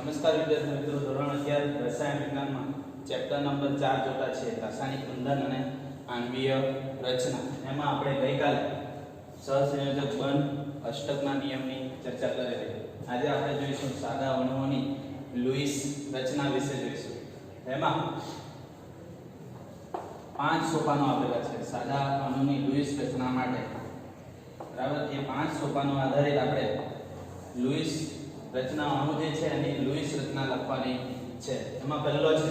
નમસ્કાર વિદ્યાર્થી મિત્રો, ધોરણ 11 રસાયણ વિજ્ઞાનમાં ચેપ્ટર નંબર 4 જોતા છે રાસાયણિક બંધન અને આણ્વીય રચના. એમાં આપણે ગઈકાલે સહસંયોજક બંધ અષ્ટકના નિયમની ચર્ચા કરેલી. આજે આપણે જોઈશું સાદા અણુઓની લુઈસ રચના વિશે જોઈશું. એમાં 5 સોપાનો આપેલા છે સાદા અણુની લુઈસ રચના માટે. બરાબર, એ 5 સોપાનો આધારિત આપણે લુઈસ રચના અણુ જે છે એની લુઈસ રચના લખવાની છે. એમાં પહેલો છે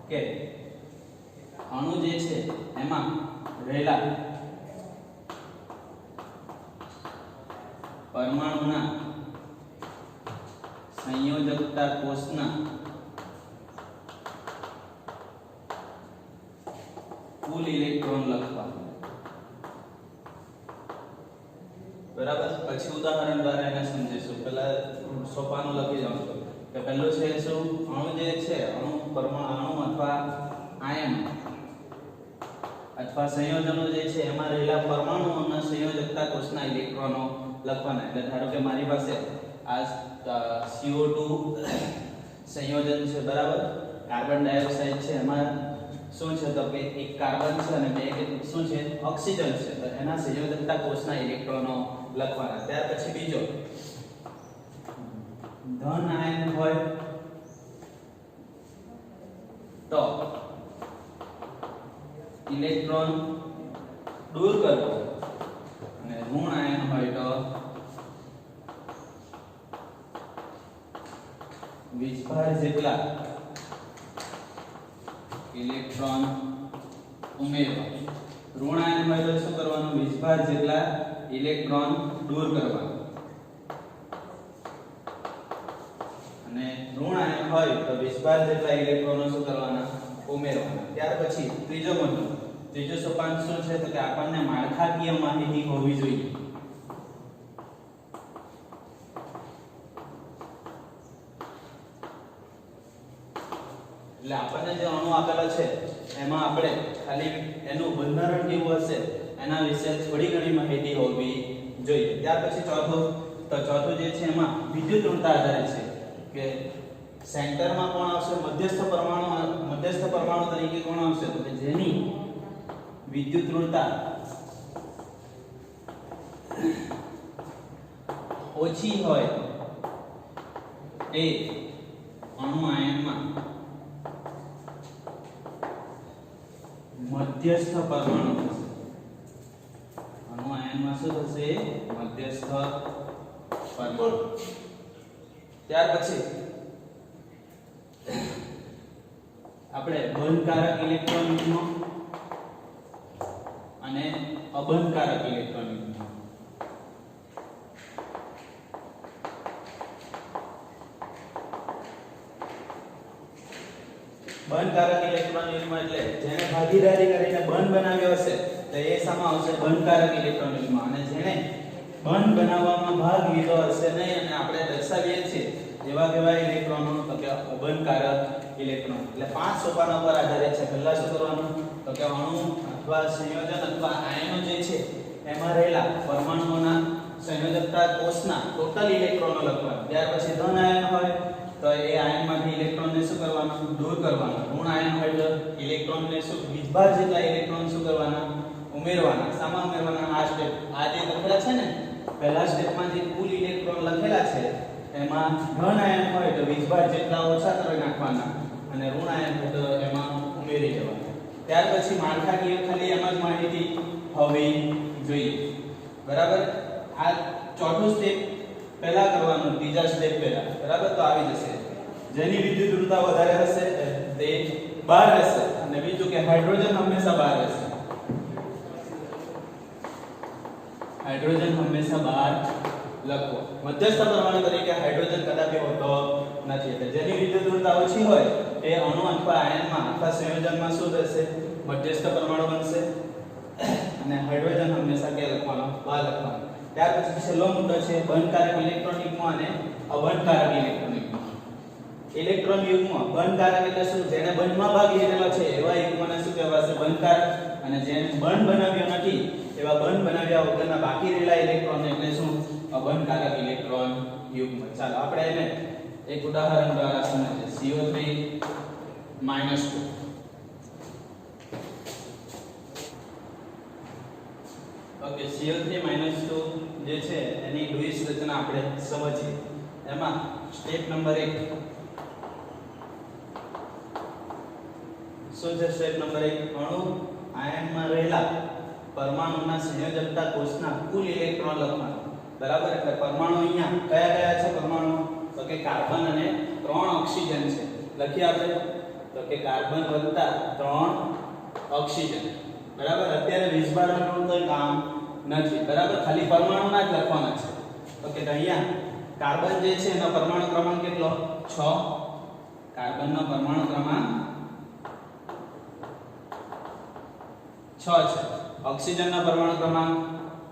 કે અણુ જે છે એમાં રહેલા પરમાણુના સંયોજકતા કોષના કુલ ઇલેક્ટ્રોન લખવા. બરાબર, પછી ઉદાહરણ દ્વારા એને સમજીશું. પહેલા સોપાનું લખી જાઉં છું કે પહેલું છે શું, અણુ જે છે પરમાણુ અથવા આયન અથવા સંયોજનો જે છે એમાં રહેલા પરમાણુઓના સંયોજકતા કોષના ઇલેક્ટ્રોનો લખવાના. એટલે ધારો કે મારી પાસે આ CO2 સંયોજન છે, બરાબર, કાર્બન ડાયોક્સાઇડ છે, એમાં શું છે તો કે એક કાર્બન છે અને બે શું છે ઓક્સિજન છે. તો એના સંયોજકતા કોષના ઇલેક્ટ્રોનો લખવાના. ત્યાર પછી બીજો ધન આયન હોય તો ઇલેક્ટ્રોન દૂર કરવો અને ઋણ આયન હોય તો વીજભાર જેટલા ઇલેક્ટ્રોન ઉમેરવા. ઋણ આયન હોય તો શું કરવાનું, વીજભાર જેટલા ઇલેક્ટ્રોન દૂર કરવાના. અને ઋણ આયન હોય તો વીજભાર જેટલા ઇલેક્ટ્રોનો શું કરવાના, ઉમેરવાના. ત્યાર પછી ત્રીજો સોપાન શું છે તો કે આપણને માળખાકીય માહિતી હોવી જોઈએ. એટલે આપણને જે અણુ આપેલા છે એમાં આપણે ખાલી એનું બંધારણ કેવું હશે એના વિશે થોડી ઘણી માહિતી હોવી જોઈએ. ત્યાર પછી ચોથું જે છે એમાં વિદ્યુત ઋણતા આધારિત છે કે સેન્ટરમાં કોણ આવશે, મધ્યસ્થ પરમાણુ તરીકે કોણ આવશે તો કે જેની વિદ્યુત ઋણતા ઓછી હોય એ અણુ આયનમાં મધ્યસ્થ પરમાણુ થશે. અણુ આયનમાં શું થશે, મધ્યસ્થ પરમાણુ. ત્યાર પછી આપણે બંધકારક ઇલેક્ટ્રોન યુગ્મ અને અબંધકારક ઇલેક્ટ્રોન યુગ્મ. બંધકારક ઇલેક્ટ્રોન યુગ્મ એટલે જેને ભાગીદારી કરીને બંધ બનાવ્યો હશે તો એ શામાં આવશે, બંધકારક ઇલેક્ટ્રોન યુગ્મ. અને જેને બંધ બનાવવામાં ભાગ લીધો હશે નહીં અને આપણે દર્શાવીએ છીએ એવા કેવા ઇલેક્ટ્રોનો તો કે અબંધકારક ઇલેક્ટ્રોન. એટલે 5 સોપાના પર આધારિત છે. પહેલા શું કરવાનું તો કે અણુ અથવા સંયોજન અથવા આયનો જે છે એમાં રહેલા પરમાણુઓના સંયોજકતા કોષના ટોટલ ઇલેક્ટ્રોનો લખવાના. ત્યાર પછી ધન આયન હોય તો એ આયનમાંથી ઇલેક્ટ્રોનને શું કરવાનું, દૂર કરવાના. ઋણ આયન હોય તો ઇલેક્ટ્રોનને શું વીજભાર જેટલા ઇલેક્ટ્રોન શું કરવાના, ઉમેરવાના. શામાં ઉમેરવાના, આ સ્ટેપ આ જે લખેલા છે ને પહેલા સ્ટેપમાં જે કુલ ઇલેક્ટ્રોન લખેલા છે એમાં ધન આયન હોય તો વીજભાર જેટલા ઓછા કરી નાખવાના અને ઋણ આયન હોય તો એમાં ઉમેરી દેવાના. ત્યાર પછી માળખાકીય ખાલી એમાં જ માહિતી હોવી જોઈએ. બરાબર, આ ચોથું સ્ટેપ પહેલા કરવાનું, ત્રીજા સ્ટેપ પહેલા. બરાબર, તો આવી જશે જેની વિદ્યુત ઋણતા વધારે હશે તે બહાર રહેશે અને બીજું કે હાઇડ્રોજન હંમેશા બહાર રહેશે. હાઇડ્રોજન હંમેશા બહાર લખવો. મધ્યસ્થ પરમાણુ તરીકે હાઇડ્રોજન કદાપી હોતો નથી. એટલે જેની વિદ્યુત ઋણતા ઓછી હોય એ અણુ અથવા આયનમાં અથવા સંયોજનમાં શું થશે, મધ્યસ્થ પરમાણુ બનશે અને હાઇડ્રોજન હંમેશા કે લખવાનો, બહાર લખવાનો. ત્યાર પછી છેલ્લો મુદ્દો છે બંધકારક ઇલેક્ટ્રોન યુગ્મ અને અબંધકારક ઇલેક્ટ્રોન યુગ્મ. ઇલેક્ટ્રોન યુગ્મ બંધકારક એટલે શું, જેને બંધમાં ભાગ લીધેલો છે એવા યુગ્મને શું કહેવાશે, બંધકારક. અને જેને બંધ બનાવ્યો નથી એવા બંધ બનાવ્યા વગરના બાકી રહેલા ઇલેક્ટ્રોન એટલે શું, અબંધકારક ઇલેક્ટ્રોન યુગ્મ. ચાલો આપણે એને એક ઉદાહરણ દ્વારા સમજીએ. CO3 -2. ઓકે, CO3 -2 જે છે એની લुईस રચના આપણે સમજીએ. એમાં સ્ટેપ નંબર 1 શું છે? સ્ટેપ નંબર 1 અણુ આયનમાં રહેલા પરમાણુના સંયોજકતા કોષના કુલ ઇલેક્ટ્રોન લખવાના. બરાબર, એટલે પરમાણુ અહીંયા કયા કયા છે પરમાણુ? તો કે કાર્બન અને 3 ઓક્સિજન છે. લખીએ આપણે તો કે કાર્બન વત્તા 3 ઓક્સિજન. બરાબર, અત્યારે વિસ્ભારણનું કોઈ કામ નથી. બરાબર, ખાલી પરમાણુના જ લખવાના છે. ઓકે, તો અહીંયા કાર્બન જે છે એનો પરમાણુ ક્રમાંક કેટલો? 6. કાર્બનનો પરમાણુ ક્રમાંક 6 છે. ઓક્સિજનનો પરમાણુ ક્રમાંક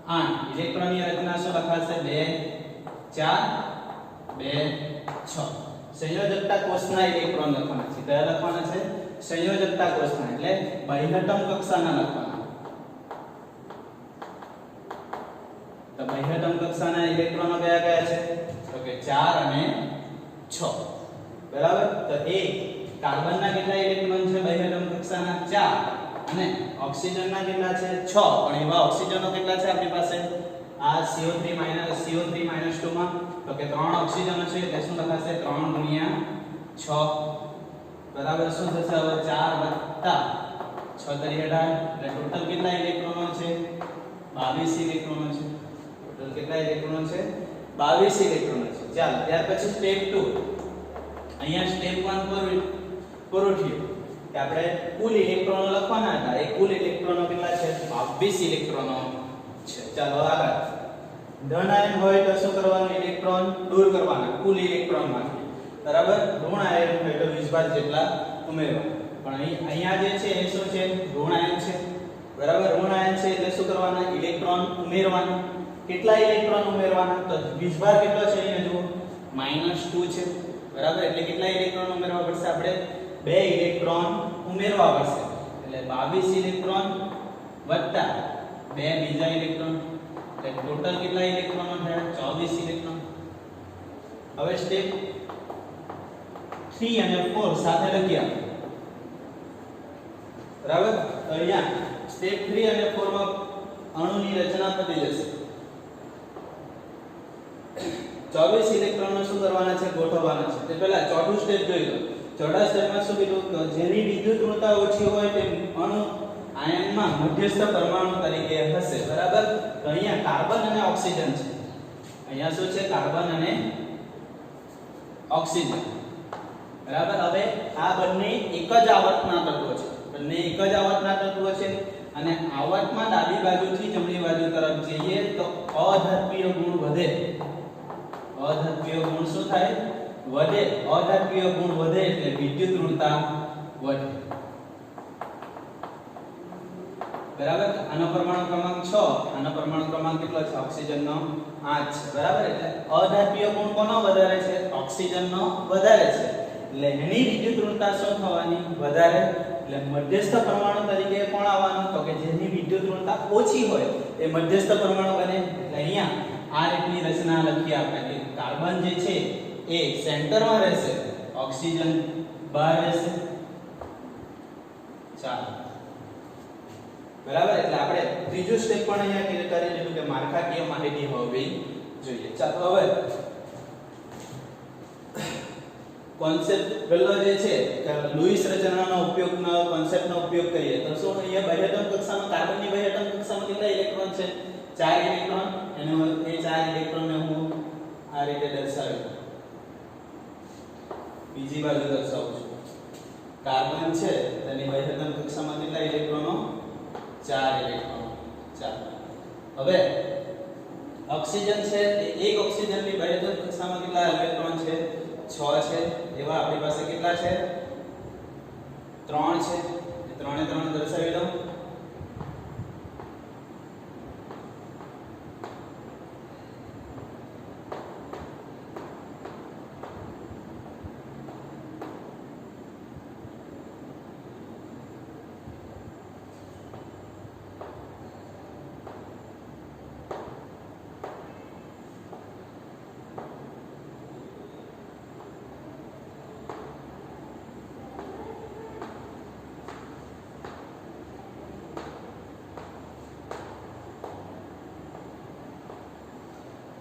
8. ઇલેક્ટ્રોનની રચના શું લખાશે? 2 4 2 6. સંયોજકતા કોષના ઇલેક્ટ્રોન લખવાના છે. કયા લખવાના છે? સંયોજકતા કોષના, એટલે બાહ્યતમ કક્ષાના લખવાના. તો બાહ્યતમ કક્ષાના ઇલેક્ટ્રોનો કયા કયા છે? તો કે 4 અને 6. બરાબર, તો એ કાર્બનના કેટલા ઇલેક્ટ્રોન છે બાહ્યતમ કક્ષાના? 4. અને ઓક્સિજનના કેટલા છે? 6. પણ એવા ઓક્સિજનો કેટલા છે આપણી પાસે? આ CO3 -2 માં તો કે 3 ઓક્સિજનો છે એટલે શું લખાશે? 3 ગુણ્યા 6. બરાબર, શું થશે હવે? 4 વત્તા 6 તરી 18. એટલે ટોટલ કેટલા ઇલેક્ટ્રોનો છે? 22 ઇલેક્ટ્રોનો છે. ટોટલ કેટલા ઇલેક્ટ્રોનો છે? 22 ઇલેક્ટ્રોનો છે. ચાલો, ત્યાર પછી સ્ટેપ 2. અહીંયા સ્ટેપ 1 પૂરું થયું કે આપણે કુલ ઇલેક્ટ્રોનો લખવાના હતા. એ કુલ ઇલેક્ટ્રોનો કેટલા છે? 22 ઇલેક્ટ્રોનો છે. ચાલો આગળ. ધન આયન હોય તો શું કરવાનું? ઇલેક્ટ્રોન દૂર કરવાના કુલ ઇલેક્ટ્રોનમાંથી. બરાબર, ઋણ આયન હોય તો 20 જેટલા ઉમેરવાના. પણ અહીંયા જે છે એ શું છે? ઋણ આયન છે. બરાબર, ઋણ આયન છે એટલે શું કરવાના? ઇલેક્ટ્રોન ઉમેરવાના. કેટલા ઇલેક્ટ્રોન ઉમેરવાના? તો 20 કેટલો છે? અહીંયા જુઓ -2 છે. બરાબર, એટલે કેટલા ઇલેક્ટ્રોન ઉમેરવા પડશે? આપણે 2 ઇલેક્ટ્રોન ઉમેરવા પડશે. એટલે 22 ઇલેક્ટ્રોન વત્તા 2 બીજા ઇલેક્ટ્રોન, એટલે ટોટલ કેટલા ઇલેક્ટ્રોનો થયા? 24 ઇલેક્ટ્રોન. હવે સ્ટેપ 3 અને 4 સાથે લખીએ. બરાબર, તો અહીંયા સ્ટેપ 3 અને 4 માં અણુની રચના પતી જશે. 24 ઇલેક્ટ્રોનો શું કરવાના છે? ગોઠવવાના છે. તે પહેલા ચોથું સ્ટેપ જોઈ લો. ચોથા સ્ટેપમાં શું કીધું? કે જેની વિદ્યુત ઋણતા ઓછી હોય તે અણુ આયનમાં મધ્યસ્થ પરમાણુ તરીકે હશે. બરાબર, તો અહીંયા કાર્બન અને ઓક્સિજન છે. અહીંયા શું છે? કાર્બન અને ઓક્સિજન. બરાબર, હવે આ બંને એક જ આવર્તના તત્વો છે. બંને એક જ આવર્તના તત્વો છે અને આવર્તમાં ડાબી બાજુથી જમણી બાજુ તરફ જઈએ તો અધાત્મીય ગુણ વધે. અધાત્મીય ગુણ શું થાય? વધે. અધાત્મીય ગુણ વધે એટલે વિદ્યુત ઋણતા વધે. બરાબર, આનો પરમાણુ ક્રમાંક 6, આનો પરમાણુ ક્રમાંક કેટલો છે? ઓક્સિજનનો 8 છે. બરાબર, એટલે અધાત્મીય ગુણ કોનો વધારે છે? ઓક્સિજનનો વધારે છે. એટલે એની વિદ્યુત ઋણતા શું થવાની? વધારે. એટલે મધ્યસ્થ પરમાણુ તરીકે કોણ આવવાનું? તો કે જેની વિદ્યુત ઋણતા ઓછી હોય એ મધ્યસ્થ પરમાણુ બને. એટલે અહીંયા આ રીતની રચના લખી આપણે કે કાર્બન જે છે એ સેન્ટરમાં રહેશે, ઓક્સિજન બહાર રહેશે. ચાલો, બરાબર, એટલે આપણે ત્રીજું સ્ટેપ પણ અહીંયા ક્લિયર કરી દીધું કે માળખાકીય માહિતી હોવી જોઈએ. ચાલો હવે કોન્સેપ્ટ પહેલો જે છે કે લुईस રચનાનો ઉપયોગનો કોન્સેપ્ટનો ઉપયોગ કરીએ તો શું? અહીંયા બાહ્યતમ કક્ષામાં કાર્બનની બાહ્યતમ કક્ષામાં કેટલા ઇલેક્ટ્રોન છે? 4 ઇલેક્ટ્રોન. એનો એ 4 ઇલેક્ટ્રોનને હું આ રીતે દર્શાવ્યું. બીજી બાજુ દર્શાવું છું. કાર્બન છે તેની બાહ્યતમ કક્ષામાં કેટલા ઇલેક્ટ્રોનો? 4 ઇલેક્ટ્રોન. ચાલો, હવે ઓક્સિજન છે એ એક ઓક્સિજનની બાહ્યતમ કક્ષામાં કેટલા ઇલેક્ટ્રોન છે? 6 છે. એવા આપણી પાસે કેટલા છે? 3 છે. 3 ને 3 દર્શાવી દઉં.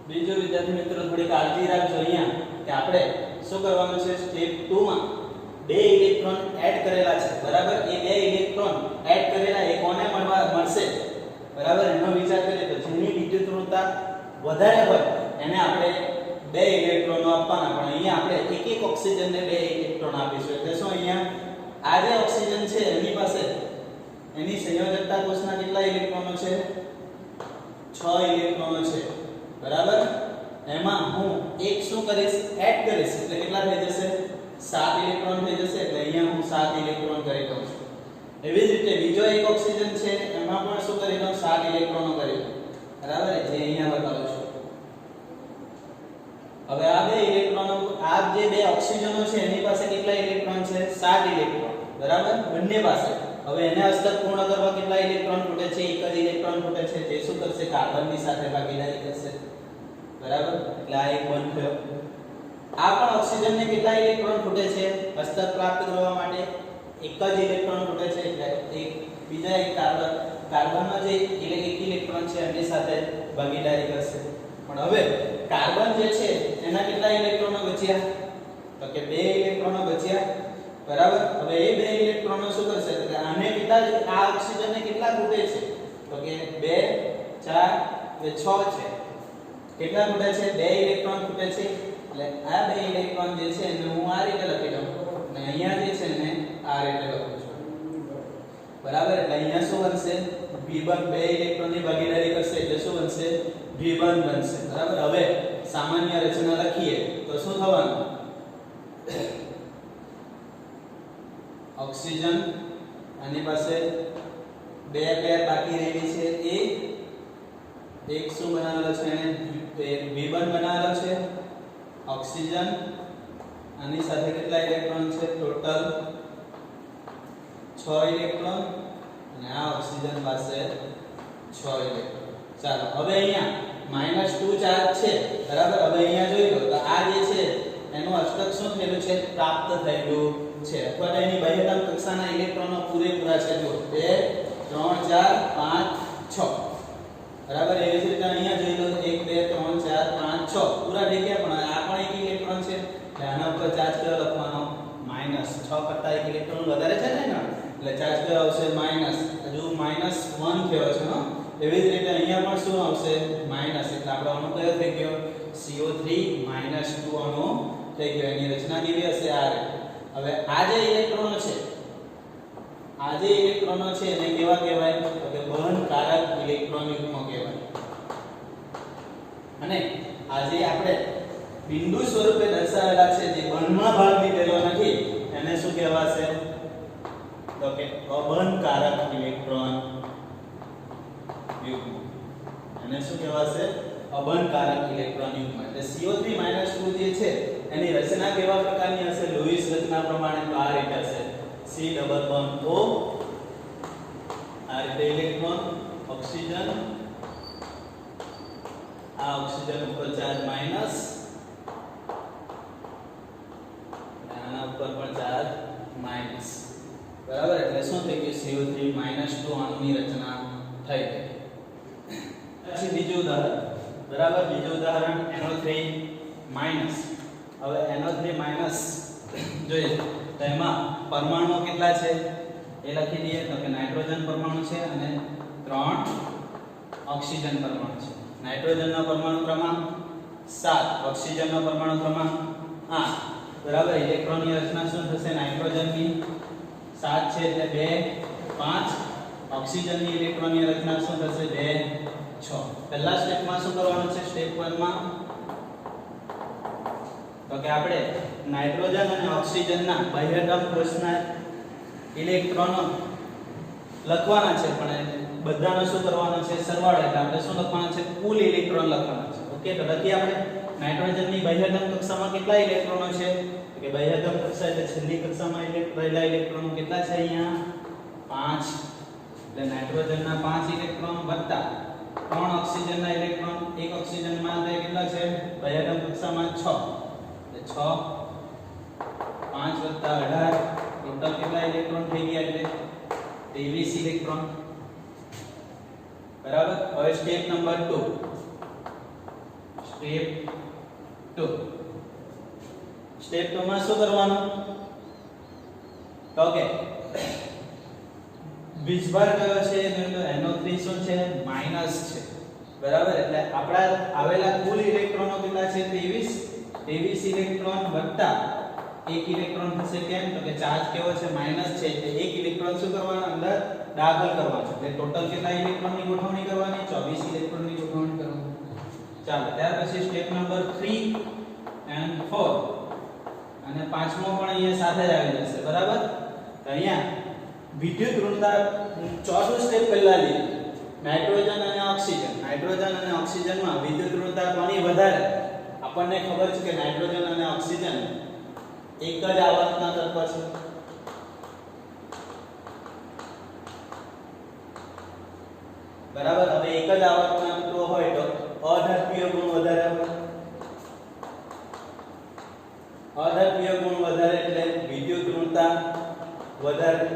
બીજું વિદ્યાર્થી મિત્રો થોડી કાળજી રાખજો અહીંયા કે આપણે શું કરવાનું છે સ્ટેપ 2 માં બે ઇલેક્ટ્રોન એડ કરેલા છે બરાબર એ બે ઇલેક્ટ્રોન એડ કરેલા એ કોને મળશે બરાબર એનો વિચાર કરીએ તો જેની વિદ્યુતઋણતા વધારે હોય એને આપણે બે ઇલેક્ટ્રોનો આપવાના પણ અહીંયા આપણે એક એક ઓક્સિજનને બે ઇલેક્ટ્રોન આપીશું એટલે શું અહીંયા આ જે ઓક્સિજન છે એની પાસે એની સંયોજકતા કોષના કેટલા ઇલેક્ટ્રોનો છે 6 ઇલેક્ટ્રોનો છે બરાબર એમાં હું એક શું કરીશ એડ કરીશ એટલે કેટલા થઈ જશે 7 ઇલેક્ટ્રોન થઈ જશે એટલે અહીંયા હું 7 ઇલેક્ટ્રોન કરી દઉં છું એવી જ રીતે બીજો એક ઓક્સિજન છે એમાં પણ શું કરી દઉં 7 ઇલેક્ટ્રોનો કરી દઉં બરાબર જે અહીંયા બતાવું છું હવે આ બે ઇલેક્ટ્રોનો આ જે બે ઓક્સિજનો છે એની પાસે કેટલા ઇલેક્ટ્રોન છે 7 ઇલેક્ટ્રોન બરાબર બંને પાસે હવે એને અસ્તક પૂર્ણ કરવા કેટલા ઇલેક્ટ્રોન ખૂટે છે એક જ ઇલેક્ટ્રોન ખૂટે છે તે શું કરશે કાર્બનની સાથે ભાગીદારી કરશે બરાબર એટલે આ એક બંધ થયો આ પણ ઓક્સિજનને કેટલા ઇલેક્ટ્રોન ખૂટે છે અસ્તક પ્રાપ્ત કરવા માટે એક જ ઇલેક્ટ્રોન ખૂટે છે એટલે એક બીજા એક કાર્બનનો જે એક ઇલેક્ટ્રોન છે એની સાથે ભાગીદારી કરશે પણ હવે કાર્બન જે છે એના કેટલા ઇલેક્ટ્રોનો બચ્યા તો કે બે ઇલેક્ટ્રોનો બચ્યા બરાબર હવે એ બે ઇલેક્ટ્રોનો શું કરશે એટલે આને કેટલા આ ઓક્સિજનને કેટલા ખૂટે છે તો કે 2 4 અને 6 છે કેટલા ખૂટે છે બે ઇલેક્ટ્રોન ખૂટે છે એટલે આ બે ઇલેક્ટ્રોન જે છે એને હું આ રીતે લખી દઉં અને અહીંયા જે છે ને આ રીતે લખું છું બરાબર એટલે અહીંયા શું બનશે V1 બે ઇલેક્ટ્રોનની ભાગીદારી કરશે એટલે શું બનશે V1 બનશે બરાબર હવે સામાન્ય રચના લખીએ તો શું થવાનું ઓક્સિજન આની પાસે બે પેર બાકી રહેલી છે એક શું બનાવેલો છે એને V1 બનાવેલો છે ઓક્સિજન આની સાથે કેટલા ઇલેક્ટ્રોન છે ટોટલ 6 ઇલેક્ટ્રોન અને આ ઓક્સિજન પાસે 6 ઇલેક્ટ્રોન ચાલો હવે અહીંયા -2 ચાર્જ છે બરાબર હવે અહીંયા જોઈ લો તો આ જે છે એનું અષ્ટક શું થયેલું છે પ્રાપ્ત થયેલું છે અથવા તો એની બાહ્યતમ કક્ષાના ઇલેક્ટ્રોનો પૂરેપૂરા છે જો 2 3 4 5 6 બરાબર એવી જ રીતે અહીંયા જોઈ લો 1 2 3 4 5 6 પૂરા થઈ ગયા પણ આ પણ એક ઇલેક્ટ્રોન છે એટલે આના ઉપર ચાર્જ કયો લખવાનો -6 કરતા એક ઇલેક્ટ્રોન વધારે છે ને એટલે ચાર્જ કયો આવશે માઈનસ હજુ -1 થયો છે હો એવી જ રીતે અહીંયા પણ શું આવશે માઈનસ એટલે આપણો અણુ કયો થઈ ગયો CO3 -2 અણુ થઈ ગયો એની રચના કેવી હશે આ રીતે હવે આ જે ઇલેક્ટ્રોનો છે એને કેવા કહેવાય તો કે વહનકારક ઇલેક્ટ્રોન યુગ્મ કહેવાય અને આજે આપણે બિંદુ સ્વરૂપે દર્શાવેલા છે જે બંધમાં ભાગ લીધેલો નથી એને શું કહેવાશે તો કે અબંધકારક ઇલેક્ટ્રોન યુગ્મ એને શું કહેવાશે અબંધકારક ઇલેક્ટ્રોન યુગ્મ એટલે CO3 -2 જે છે એની રચના કેવા પ્રકારની હશે લુઈસ રચના પ્રમાણે તો આ રીતે હશે C ડબલ બોન્ડ O આ રીતે ઇલેક્ટ્રોન ઓક્સિજન આ ઓક્સિજન ઉપર ચાર્જ માઈનસ આના ઉપર પણ ચાર્જ માઈનસ બરાબર એટલે શું થઈ ગયું CO3 -2 અણુની રચના થઈ ગઈ પછી બીજું ઉદાહરણ બરાબર બીજું ઉદાહરણ NO3 માઈનસ હવે NO3 માઈનસ જોઈએ તો એમાં પરમાણુ કેટલા છે એ લખી દઈએ તો કે નાઇટ્રોજન પરમાણુ છે અને 3 ઓક્સિજન પરમાણુ છે નાઇટ્રોજનનો પરમાણુ ક્રમાંક 7 ઓક્સિજનનો પરમાણુ ક્રમાંક 8 બરાબર ઇલેક્ટ્રોનની રચના શું થશે નાઇટ્રોજનની 7 છે એટલે 2 5 ઓક્સિજનની ઇલેક્ટ્રોનની રચના શું થશે 2 6 પહેલા સ્ટેપમાં શું કરવાનું છે સ્ટેપ 1 માં તો કે આપણે નાઇટ્રોજન અને ઓક્સિજનના બાહ્યતમ કોષના ઇલેક્ટ્રોનો લખવાના છે પણ બધાનો શું કરવાનો છે સરવાળો એટલે આપણે શું લખવાનું છે કુલ ઇલેક્ટ્રોન લખવાના છે ઓકે તો લખીએ આપણે નાઇટ્રોજનની બાહ્યતમ કક્ષામાં કેટલા ઇલેક્ટ્રોનો છે તો કે બાહ્યતમ કક્ષા એટલે છેલ્લી કક્ષામાં રહેલા ઇલેક્ટ્રોનો કેટલા છે અહીંયા 5 એટલે નાઇટ્રોજનના 5 ઇલેક્ટ્રોન વત્તા 3 ઓક્સિજનના ઇલેક્ટ્રોન એક ઓક્સિજનમાં કેટલા છે બાહ્યતમ કક્ષામાં 6 એટલે 6 5 વત્તા 18 ટોટલ કેટલા ઇલેક્ટ્રોન થઈ ગયા એટલે 23 ઇલેક્ટ્રોન બરાબર હવે સ્ટેપ નંબર 2 સ્ટેપ 2 સ્ટેપ 2 માં શું કરવાનું તો કે વીજભાર કયો છે તો NO3 શું છે માઈનસ છે બરાબર એટલે આપડા આવેલા કુલ ઇલેક્ટ્રોનો કેટલા છે 23 ઇલેક્ટ્રોન વત્તા એક ઇલેક્ટ્રોન થશે કેમ તો કે ચાર્જ કેવો છે માઈનસ છે એટલે એક ઇલેક્ટ્રોન શું કરવાનો અંદર દાખલ કરવાનો એટલે ટોટલ કેટલા ઇલેક્ટ્રોનની ગોઠવણી કરવાની 24 ઇલેક્ટ્રોનની ગોઠવણી કરવાની ચાલો ત્યાર પછી સ્ટેપ નંબર 3 and 4 અને પાંચમો પણ અહીંયા સાથે જ આવી જશે બરાબર તો અહીંયા વિદ્યુત ઋણતા ચોથું સ્ટેપ પહેલા લઈએ નાઇટ્રોજન અને ઓક્સિજનમાં વિદ્યુત ઋણતા કોની વધારે આપણને ખબર છે કે નાઇટ્રોજન અને ઓક્સિજન એક જ આવર્તના તત્વ છે બરાબર હવે એક જ આવર્તના તત્વ હોય તો અધાત્મીય ગુણ વધારે હોય અધાત્મીય ગુણ વધારે એટલે વિદ્યુત ઋણતા વધારે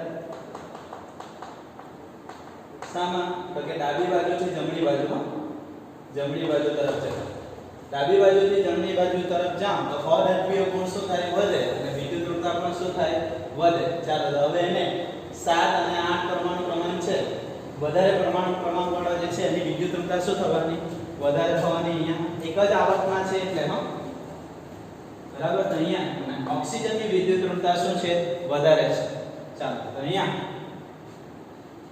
સામા તો કે ડાબી બાજુથી જમણી બાજુમાં જમણી બાજુ તરફ જતા ડાબી બાજુથી જમણી બાજુ તરફ જાઓ તો અધાત્મીય ગુણ શું થાય વધે અને વિદ્યુત ઋણતા પણ શું થાય વધે ચાલો તો હવે એને 7 અને 8 પરમાણુ ક્રમાંક છે વધારે પરમાણુ ક્રમાંક વાળો જે છે એની વિદ્યુત ઋણતા શું થવાની વધારે થવાની અહીંયા એક જ આવર્તમાં છે એટલે હા બરાબર તો અહીંયા ઓક્સિજનની વિદ્યુત ઋણતા શું છે વધારે છે ચાલો તો અહીંયા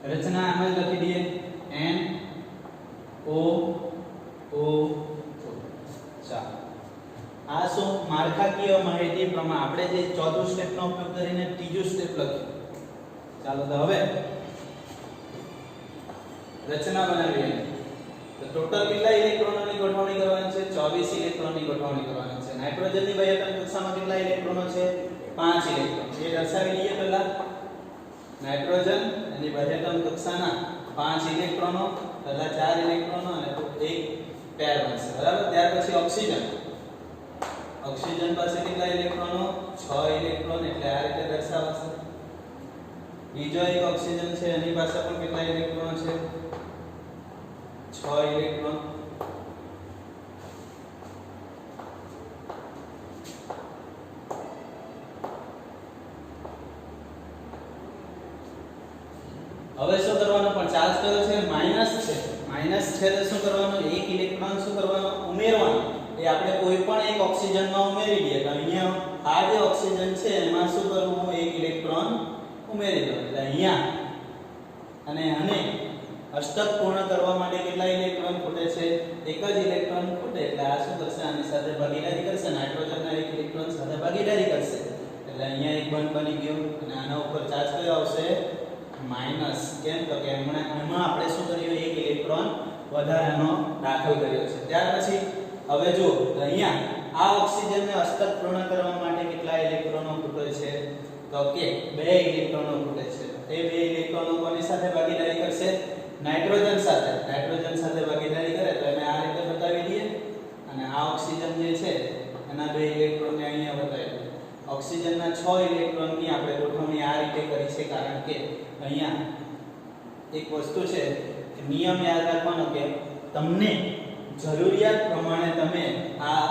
રચના આમ જ લખી દઈએ NO ચાલો આ શું માળખાકીય માહિતી પ્રમાણે આપણે જે ચોથું સ્ટેપનો ઉપયોગ કરીને ત્રીજું સ્ટેપ લખ્યું ચાલો તો હવે રચના બનાવીએ તો ટોટલ કેટલા ઇલેક્ટ્રોનોની ગોઠવણી કરવાની છે 24 ઇલેક્ટ્રોનની ગોઠવણી કરવાની છે નાઇટ્રોજનની બાહ્યતમ કક્ષામાં કેટલા ઇલેક્ટ્રોનો છે 5 ઇલેક્ટ્રોન એ દર્શાવી લઈએ પહેલા નાઇટ્રોજન એની બાહ્યતમ કક્ષાના 5 ઇલેક્ટ્રોનો પહેલા 4 ઇલેક્ટ્રોનો અને એક પેર બનશે બરાબર ત્યાર પછી ઓક્સિજન પાસે કેટલા ઇલેક્ટ્રોનો 6 ઇલેક્ટ્રોન એટલે આ રીતે દર્શાવાશે બીજો એક ઓક્સિજન છે એની પાસે પણ કેટલા ઇલેક્ટ્રોન છે 6 ઇલેક્ટ્રોન હવે શું કરવાનું પણ ચાર્જ કયો છે માઈનસ છે તો શું કરવાનું એક ઇલેક્ટ્રોન શું કરવાનું ઉમેરવાનું એ આપણે કોઈ પણ એક ઓક્સિજનમાં ઉમેરી દઈએ તો અહીંયા આ જે ઓક્સિજન છે એમાં શું કરવું એક ઇલેક્ટ્રોન ઉમેરી દો એટલે અહીંયા અને અષ્ટક પૂર્ણ કરવા માટે કેટલા ઇલેક્ટ્રોન ખૂટે છે એક જ ઇલેક્ટ્રોન ખૂટે એટલે આ શું કરશે આની સાથે ભાગીદારી કરશે નાઇટ્રોજનના એક ઇલેક્ટ્રોન સાથે ભાગીદારી કરશે એટલે અહીંયા એક બંધ બની ગયો અને આના ઉપર ચાર્જ કયો આવશે માઈનસ કેમ તો કે એમાં આપણે શું કર્યું એક ઇલેક્ટ્રોન વધારાનો દાખલ કર્યો છે ત્યાર પછી હવે જો અહીંયા આ ઓક્સિજનને અષ્ટક પૂર્ણ કરવા માટે કેટલા ઇલેક્ટ્રોનો ખૂટે છે તો કે 2 ઇલેક્ટ્રોનો ખૂટે છે એ 2 ઇલેક્ટ્રોનો કોની સાથે ભાગીદારી કરશે નાઇટ્રોજન સાથે ભાગીદારી કરે તો એને આ રીતે બતાવી દઈએ અને આ ઓક્સિજન જે છે એના 2 ઇલેક્ટ્રોનને અહીંયા બતાવી ઓક્સિજનના 6 ઇલેક્ટ્રોનની આપણે ગોઠવણી આ રીતે કરી છે કારણ કે અહીંયા એક વસ્તુ છે કે નિયમ યાદ રાખવાનો કે તમને જરૂરિયાત પ્રમાણે તમે આ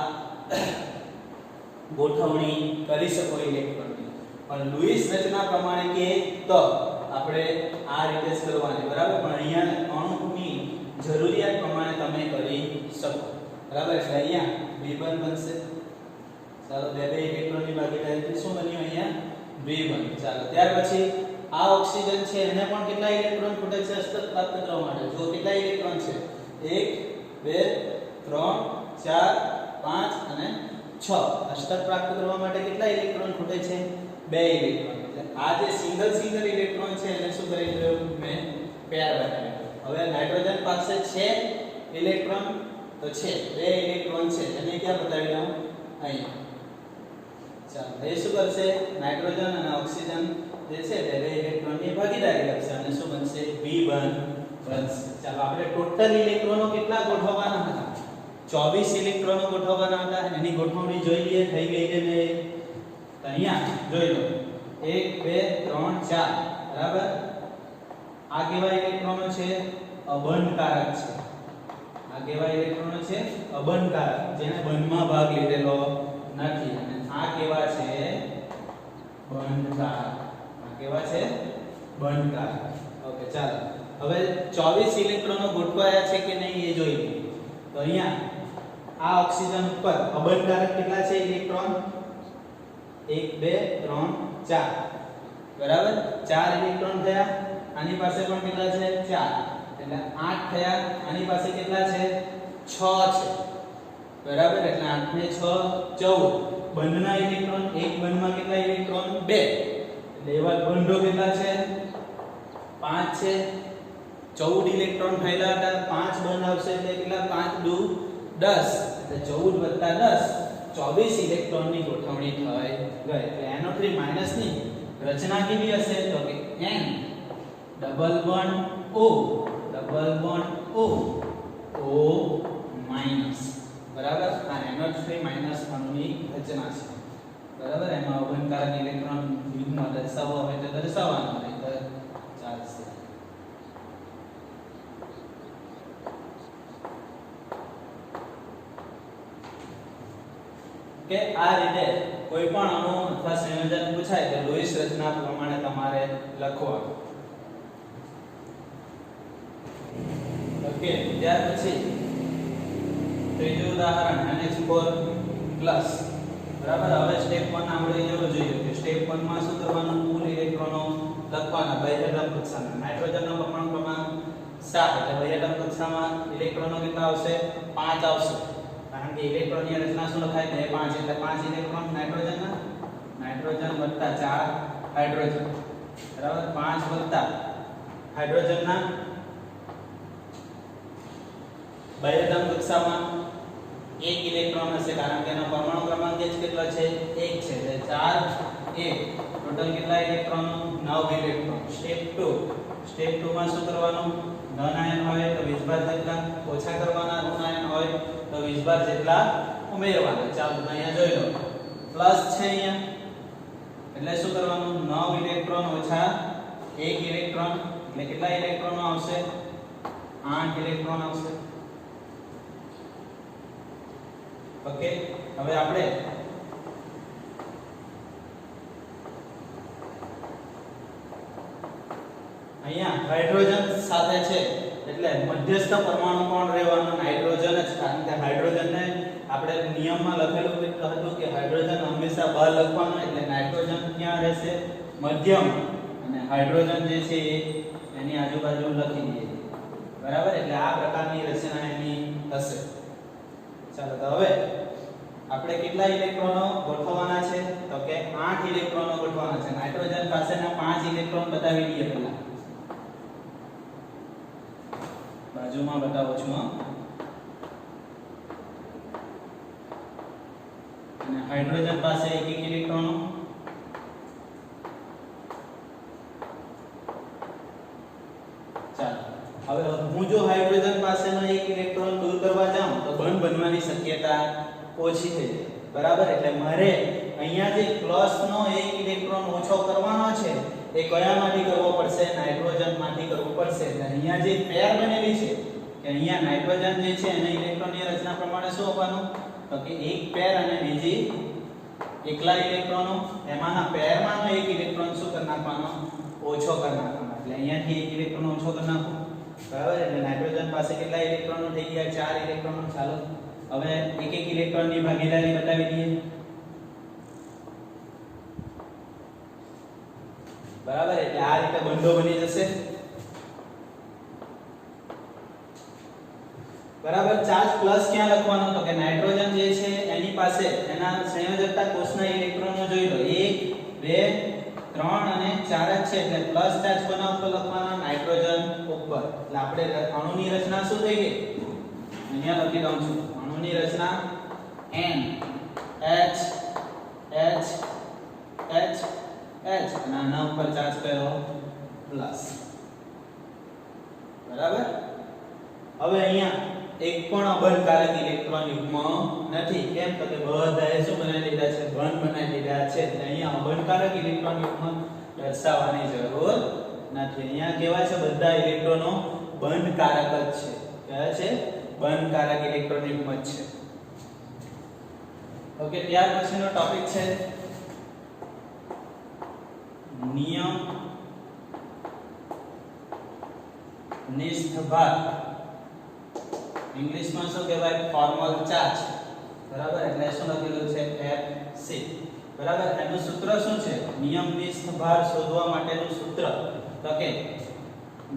ગોઠવણી કરી શકો ઇલેક્ટ્રોનની પણ લુઈસ રચના પ્રમાણે કે તો આપણે આ રીતે જ કરવાની બરાબર પણ અહીંયા અણુની જરૂરિયાત પ્રમાણે તમે કરી શકો બરાબર એટલે અહીંયા V1 બનશે ચાલો બે ઇલેક્ટ્રોનની ભાગીદારીથી શું બન્યું અહીંયા V1 ચાલો ત્યાર પછી આ ઓક્સિજન છે એને પણ કેટલા ઇલેક્ટ્રોન ખૂટે છે અષ્ટક પ્રાપ્ત કરવા માટે જો કેટલા ઇલેક્ટ્રોન છે 1 2 3 4 5 અને 6 અષ્ટક પ્રાપ્ત કરવા માટે કેટલા ઇલેક્ટ્રોન ખૂટે છે 2 ઇલેક્ટ્રોન એટલે આ જે સિંગલ ઇલેક્ટ્રોન છે એને શું કરી રહ્યો મેં પેર બનાવ્યો હવે નાઇટ્રોજન પાસે છે ઇલેક્ટ્રોન તો છે 2 ઇલેક્ટ્રોન છે એને ક્યાં બતાવી દઉં અહીં ચાલો એ શું કરશે નાઇટ્રોજન અને ઓક્સિજન જે છે બે ઇલેક્ટ્રોનની ભાગીદારી કરશે અને શું બનશે V1 બનશે ચાલો આપણે ટોટલ ઇલેક્ટ્રોનો કેટલા ગોઠવવાના હતા 24 ઇલેક્ટ્રોનો ગોઠવવાના હતા એની ગોઠવણી જોઈ લઈએ થઈ ગઈ છે ને તો અહીંયા જોઈ લો 1 2 3 4 બરાબર આ કેવા ઇલેક્ટ્રોનો છે અબંધકારક છે આ આ કેવા ઇલેક્ટ્રોનો છે અબંધકારક, જેને બંધમાં ભાગ લીધેલો નથી, અને આ કેવા છે બંધકારક. આ કેવા છે બંધકારક. ઓકે ચાલો હવે 24 ઇલેક્ટ્રોનો ગોઠવાયા છે કે નહીં એ જોઈએ. તો અહીંયા આ ઓક્સિજન ઉપર અબંધકારક કેટલા છે ઇલેક્ટ્રોન? 1 2 3 4, બરાબર 4 ઇલેક્ટ્રોન થયા. આની પાસે પણ કેટલા છે 4, એટલે 8 થયા. આની પાસે કેટલા છે 6 છે, બરાબર, એટલે 8 ને 6 14. બંધના ઇલેક્ટ્રોન, એક બંધમાં કેટલા ઇલેક્ટ્રોન 2, એટલે એવા બંધો કેટલા છે 5 છે. 14 ઇલેક્ટ્રોન થયેલા હતા, 5 બંધ આવશે એટલે કેટલા 5 દુ 10, એટલે 14 + 10 24 ઇલેક્ટ્રોનની ગોઠવણી થઈ ગઈ. એટલે NO3 માઈનસ ની રચના કેવી હશે? તો કે N double bond O double bond O O minus, બરાબર. આ NO3 માઈનસ અણુની રચના છે, બરાબર. એમાં અબંધકારક ઇલેક્ટ્રોન યુગ્મ દર્શાવવો હોય તો દર્શાવવાનું, નહીં તો ચાલશે. કે આ રીતે કોઈ પણ અણુ અથવા સંયોજન પૂછાય તો લોઇસ રચના પ્રમાણે તમારે લખવાનું. ઓકે, ત્યાર પછી ત્રીજું ઉદાહરણ NH4+, બરાબર. હવે સ્ટેપ 1 આપણે એવું જોઈએ કે સ્ટેપ 1 માં શું કરવાનું? કુલ ઇલેક્ટ્રોનો લખવાના બાહ્યતમ કક્ષાના. નાઇટ્રોજનનો પરમાણુ ક્રમાંક 7, એટલે બાહ્યતમ કક્ષામાં ઇલેક્ટ્રોનો કેટલા આવશે? 5 આવશે. કારણ કે ઇલેક્ટ્રોનની રચના શું લખાય છે? 5, એટલે 5 ઇલેક્ટ્રોન નાઇટ્રોજનના, નાઇટ્રોજન વત્તા 4 હાઇડ્રોજન, બરાબર. 5 વત્તા હાઇડ્રોજનના બાહ્યતમ કક્ષામાં 1 ઇલેક્ટ્રોન હશે, કારણ કે એનો પરમાણુ ક્રમાંક જ કેટલો છે? 1 છે, એટલે 4 1 ટોટલ કેટલા ઇલેક્ટ્રોન? 9 ઇલેક્ટ્રોન. સ્ટેપ 2, સ્ટેપ 2 માં શું કરવાનું? ધન આયન હોય તો 20 જેટલા ઓછા કરવાના, ઋણ આયન હોય તો 20 જેટલા ઉમેરવાના. ચાલો અહીંયા જોઈ લો, પ્લસ છે અહીંયા, એટલે શું કરવાનું? 9 ઇલેક્ટ્રોન ઓછા 1 ઇલેક્ટ્રોન, એટલે કેટલા ઇલેક્ટ્રોનો આવશે? 8 ઇલેક્ટ્રોન આવશે. ઓકે, હવે આપણે અહીંયા હાઇડ્રોજન સાથે છે એટલે મધ્યસ્થ પરમાણુ કોણ રહેવાનું? હાઇડ્રોજન જ, કારણ કે હાઇડ્રોજનને આપણે નિયમમાં લખેલું હતું કે હાઇડ્રોજન હંમેશા બહાર લખવાનો, એટલે નાઇટ્રોજન ક્યાં રહેશે? મધ્યમાં, અને હાઇડ્રોજન જે છે એની આજુબાજુ લખી દઈએ, બરાબર. એટલે આ પ્રકારની રચના એની હશે. ચાલો તો હવે આપણે કેટલા ઇલેક્ટ્રોનો ગોઠવવાના છે? તો કે 8 ઇલેક્ટ્રોનો ગોઠવવાના છે. નાઇટ્રોજન પાસેના 5 ઇલેક્ટ્રોન બતાવી દઈએ પહેલા, બાજુમાં બતાવું છું. અને હાઇડ્રોજન પાસે 1 ઇલેક્ટ્રોન. ચાલો હવે હું જો હાઇડ્રોજન પાસેનો 1 ઇલેક્ટ્રોન દૂર કરવા જાઉં તો બંધ બનવાની શક્યતા ઓછી થઈ જાય, બરાબર. એટલે મારે અહીંયા જે પ્લસનો 1 ઇલેક્ટ્રોન ઓછો કરવાનો છે એ કયામાંથી કરવો પડશે? નાઇટ્રોજનમાંથી કરવો પડશે. એટલે અહીંયા જે પેર બનેલી છે કે અહીંયા નાઇટ્રોજન જે છે એને ઇલેક્ટ્રોનની રચના પ્રમાણે શું આપવાનું? તો કે એક પેર અને બીજી એકલા ઇલેક્ટ્રોનો, એમાંના પેરમાંનો 1 ઇલેક્ટ્રોન શું કરી નાખવાનો? ઓછો કરી નાખવાનો. એટલે અહીંયાથી 1 ઇલેક્ટ્રોન ઓછો કરી નાખો, બરાબર. એટલે નાઇટ્રોજન પાસે કેટલા ઇલેક્ટ્રોનો થઈ ગયા? 4 ઇલેક્ટ્રોનો. ચાલો હવે એક ઇલેક્ટ્રોનની ભાગીદારી બતાવી દઈએ, બરાબર. એટલે આ રીતે બંધો બની જશે, બરાબર. ચાર્જ પ્લસ ક્યાં લખવાનો? તો કે નાઇટ્રોજન જે છે એની પાસે એના સંયોજકતા કોષના ઇલેક્ટ્રોનો જોઈ લો, 1 2 3 અને 4 જ છે, એટલે પ્લસ ચાર્જ કોના ઉપર લખવાના? નાઇટ્રોજન ઉપર. એટલે આપણે અણુની રચના શું થઈ ગઈ? અહીંયા લખી દઉં છું. અણુની રચના N H H H H, અને આના ઉપર ચાર્જ કયો? પ્લસ, બરાબર. હવે અહીંયા એક પણ અબંધકારક ઇલેક્ટ્રોન યુગ્મ નથી. કેમ? તો કે બધાએ શું બનાવી લીધા છે? બંધ બનાવી લીધા છે. એટલે અહીંયા અબંધકારક ઇલેક્ટ્રોન યુગ્મ દર્શાવવાની જરૂર નથી. અહીંયા કેવા છે? બધા ઇલેક્ટ્રોનો બંધકારક જ છે. કયા છે? બંધકારક ઇલેક્ટ્રોન યુગ્મ છે. ઓકે, ત્યાર પછીનો ટોપિક છે નિયમ નિષ્ઠ ભાર. ઇંગ્લિશમાં શું કહેવાય? Formal charge. બરાબર, એટલે શું લખેલું છે? FC. બરાબર, એનું સૂત્ર શું છે? નિયમ નિષ્ઠ ભાર શોધવા માટેનું સૂત્ર તો કે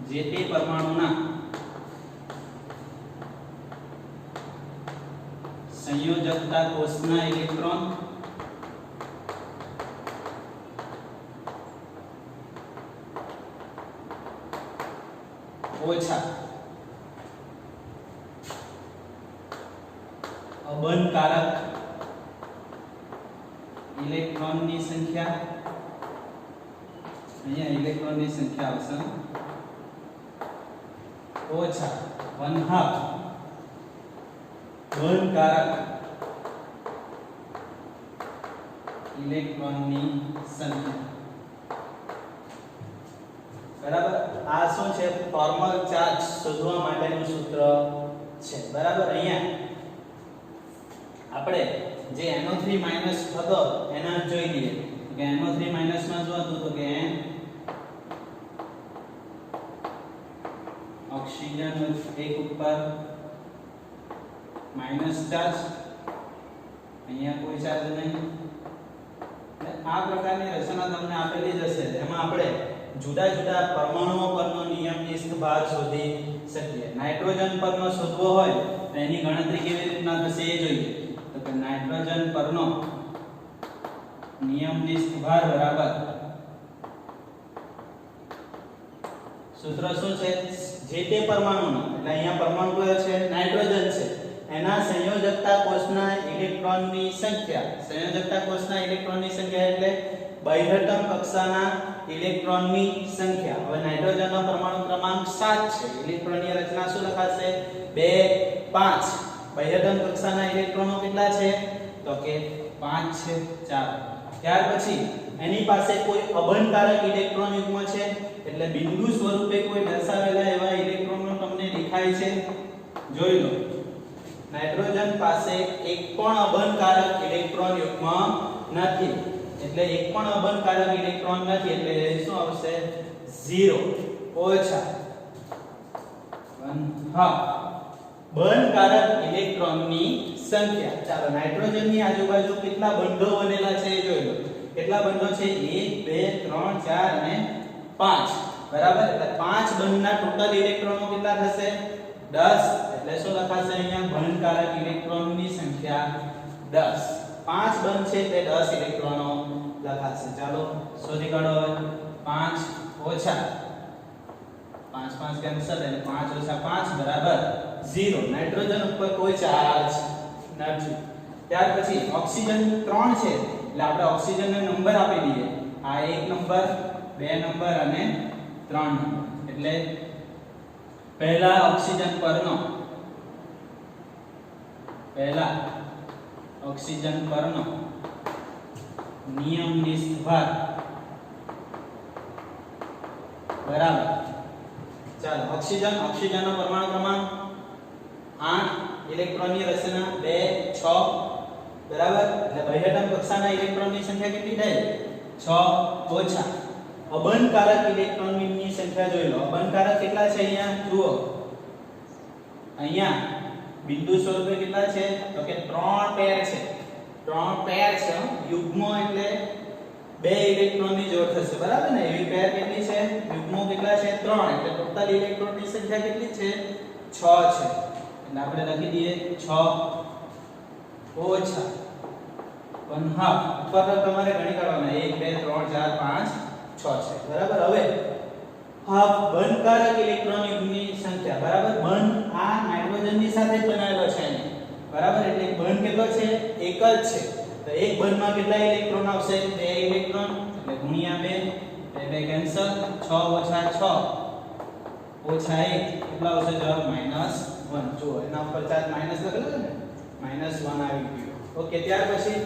જે તે પરમાણુના સંયોજકતા કોષના ઇલેક્ટ્રોન ઓછા અબંધકારક ઇલેક્ટ્રોનની સંખ્યા, અહીંયા ઇલેક્ટ્રોનની સંખ્યા આવશે ઓછા 1/2 બંધકારક ઇલેક્ટ્રોનની સંખ્યા. બરાબર, આ શું છે? ફોર્મલ ચાર્જ શોધવા માટેનું સૂત્ર છે. બરાબર, અહીંયા આપણે જે NO3 હતો એના જોઈ લઈએ કે NO3 માં શું હતું? તો કે N ઓક્સિજન એક ઉપર માઈનસ ચાર્જ, અહીંયા કોઈ ચાર્જ નહીં. આ પ્રકારની રચના તમને આપેલી જ હશે, એમાં આપણે જુદા જુદા પરમાણુઓ પરનો નિયમ નિષ્ઠ ભાર શોધી શકીએ. નાઇટ્રોજન પરનો શોધવો હોય તો એની ગણતરી કેવી રીતના થશે એ જોઈએ. તો કે નાઇટ્રોજન પરનો નિયમ નિષ્ઠ ભાર બરાબર સૂત્ર શું છે? જે તે પરમાણુનો, એટલે અહીંયા પરમાણુ કયો છે? નાઇટ્રોજન છે. એના સંયોજકતા કોષના ઇલેક્ટ્રોનની સંખ્યા, સંયોજકતા કોષના ઇલેક્ટ્રોનની સંખ્યા એટલે બાહ્યતમ કક્ષાના ઇલેક્ટ્રોનની સંખ્યા. હવે નાઇટ્રોજનનો પરમાણુ ક્રમાંક 7 છે. ઇલેક્ટ્રોનની રચના શું લખાશે? 2 5. બાહ્યતમ કક્ષાના ઇલેક્ટ્રોનો કેટલા છે? તો કે 5 છે. ચાલો, ત્યાર પછી એની પાસે કોઈ અબંધકારક ઇલેક્ટ્રોન યુગ્મ છે, એટલે બિંદુ સ્વરૂપે કોઈ દર્શાવેલા એવા ઇલેક્ટ્રોનો તમને દેખાય છે? જોઈ લો, નાઇટ્રોજન પાસે એક પણ અબંધકારક ઇલેક્ટ્રોન યુગ્મ નથી. એટલે એક પણ અબંધકારક ઇલેક્ટ્રોન નથી, એટલે શું આવશે? 0 ઓછા 1/2 બંધકારક ઇલેક્ટ્રોનની સંખ્યા. ચાલો, નાઇટ્રોજનની આજુબાજુ કેટલા બંધો બનેલા છે એ જોઈ લો. કેટલા બંધો છે? 1 2 3 4 અને 5. બરાબર, એટલે 5 બંધના ટોટલ ઇલેક્ટ્રોનો કેટલા થશે? 10. એટલે શું લખાશે અહીંયા? બંધકારક ઇલેક્ટ્રોનની સંખ્યા 10. 5 બંધ છે એટલે 10 ઇલેક્ટ્રોનો લખાશે. ચાલો શોધી કાઢો હવે. 5 ઓછા 5 5 કેન્સલ, એટલે 5 ઓછા 5 બરાબર 0. નાઇટ્રોજન ઉપર કોઈ ચાર્જ નથી. ત્યાર પછી ઓક્સિજન 3 છે, એટલે આપણે ઓક્સિજનને નંબર આપી દઈએ. આ 1 નંબર 2 નંબર અને 3 નંબર. એટલે પહેલા ઓક્સિજન પરનો નિયમ નિષ્ઠ ભાર બરાબર. ચાલો, ઓક્સિજનનો પરમાણુ ક્રમાંક 8, ઇલેક્ટ્રોનની રચના 2 6 બરાબર. એટલે બાહ્યતમ કક્ષાના ઇલેક્ટ્રોનની સંખ્યા કેટલી થાય? 6 ઓછા અબંધકારક ઇલેક્ટ્રોનની સંખ્યા જોઈ લો. અબંધકારક કેટલા છે અહીંયા? જુઓ, અહીંયા બિંદુ સ્વરૂપે કેટલા છે? તો કે 3 પેર છે. 3 પેર છે. યુગ્મો એટલે 2 ઇલેક્ટ્રોનની જોડ થશે. બરાબર ને? એવી પેર કેટલી છે? યુગ્મો કેટલા છે? 3. એટલે ટોટલ ઇલેક્ટ્રોનની સંખ્યા કેટલી છે? 6 છે. એટલે આપણે લખી દઈએ 6 ઓછા 1/2. ઉપર તમારે ગણી કાઢવાના. 1 2 3 4 5 6 છે. બરાબર. હવે હાફ બંધકારક ઇલેક્ટ્રોન યુગ્મની સંખ્યા. બરાબર. બંધ આ નાઇટ્રોજનની સાથે જ બનાવેલો છે એને. બરાબર. એટલે બંધ કેટલો છે? એક જ છે. તો એક બંધમાં કેટલા ઇલેક્ટ્રોન આવશે? 2 ઇલેક્ટ્રોન. એટલે ગુણ્યા 2 એટલે કેન્સલ. 6 ઓછા 6 ઓછા 1 કેટલા આવશે જવાબ? -1. જો એના ઉપર ચાર્જ માઈનસ લખેલો છે ને, -1 આવી ગયો. ઓકે. ત્યાર પછી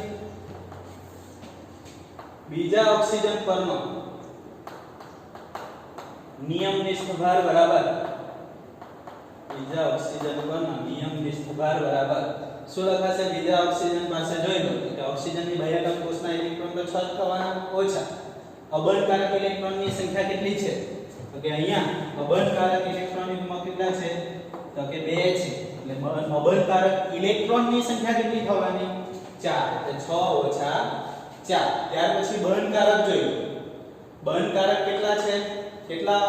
બીજા ઓક્સિજન પરનો નિયમનિષ્ઠ ભાર બરાબર બીજા ઓક્સિજન પરનો નિયમ વિસ્તભાર બરાબર શું લખાશે? બીજા ઓક્સિજન પાસે જોઈ લો કે ઓક્સિજનની બાહ્યકમ કોષના ઇલેક્ટ્રોન તો 6 થવાના ઓછા. અબંધકારક ઇલેક્ટ્રોનની સંખ્યા કેટલી છે? તો કે અહીંયા અબંધકારક ઇલેક્ટ્રોનની કિંમત કેટલા છે? તો કે 2 છે. એટલે અબંધકારક ઇલેક્ટ્રોનની સંખ્યા કેટલી થવાની? 4. એટલે 6 ઓછા 4. ત્યાર પછી બંધકારક જોઈ લો. બંધકારક કેટલા છે? કેટલા?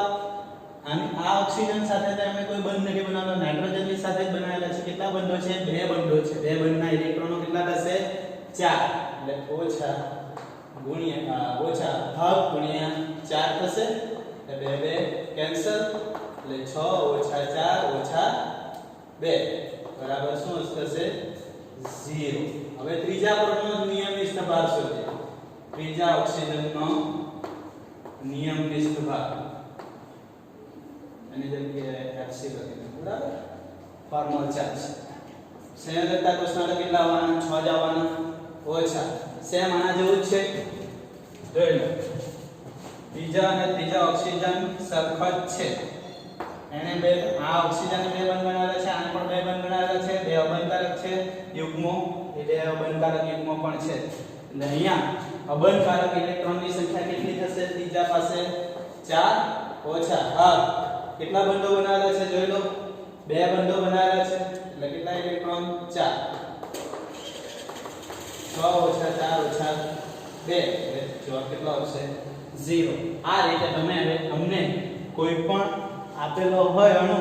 આ ઓક્સિજન સાથે તમે કોઈ બંધ નથી બનાવવાનો, નાઇટ્રોજનની સાથે જ બનાવેલા છે. કેટલા બંધો છે? 2 બંધો છે. 2 બંધના ઇલેક્ટ્રોનો કેટલા થશે? 4. એટલે ઓછા ગુણ્યા ઓછા ભાગ ગુણ્યા 4 થશે. એટલે 2 કેન્સલ. એટલે 6 ઓછા 4 ઓછા 2 બરાબર શું થશે? 0. હવે ત્રીજા પરનો નિયમ વિસ્તભાર શોધે. ત્રીજા ઓક્સિજનનો નિયમ વિસ્તભાર એની જગ્યાએ FC લખી દો. બરાબર? ફોર્મલ ચાર્જ સંયોજકતા કોષના કેટલા આવવાના? 6 જ આવવાના ઓછા. સેમ આના જેવું જ છે. જોઈ લો બીજા અને ત્રીજા ઓક્સિજન સરખા જ છે. એને બે આ ઓક્સિજનને 2 બંધ બનાવેલા છે, આને પણ 2 બંધ બનાવેલા છે. 2 અબંધકારક છે યુગ્મો, એ 2 અબંધકારક યુગ્મો પણ છે. એટલે અહીંયા અબંધકારક ઇલેક્ટ્રોનની સંખ્યા કેટલી થશે? ત્રીજા પાસે 4 ઓછા હા કેટલા બંધો બનાવેલા છે? જોઈ લો 2 બંધો બનાવેલા છે. એટલે કેટલા ઇલેક્ટ્રોન? 4. 6 ઓછા 4 ઓછા 2 એટલે જવાબ કેટલો આવશે? 0. આ રીતે તમે હવે અમને કોઈ પણ આપેલો હોય અણુ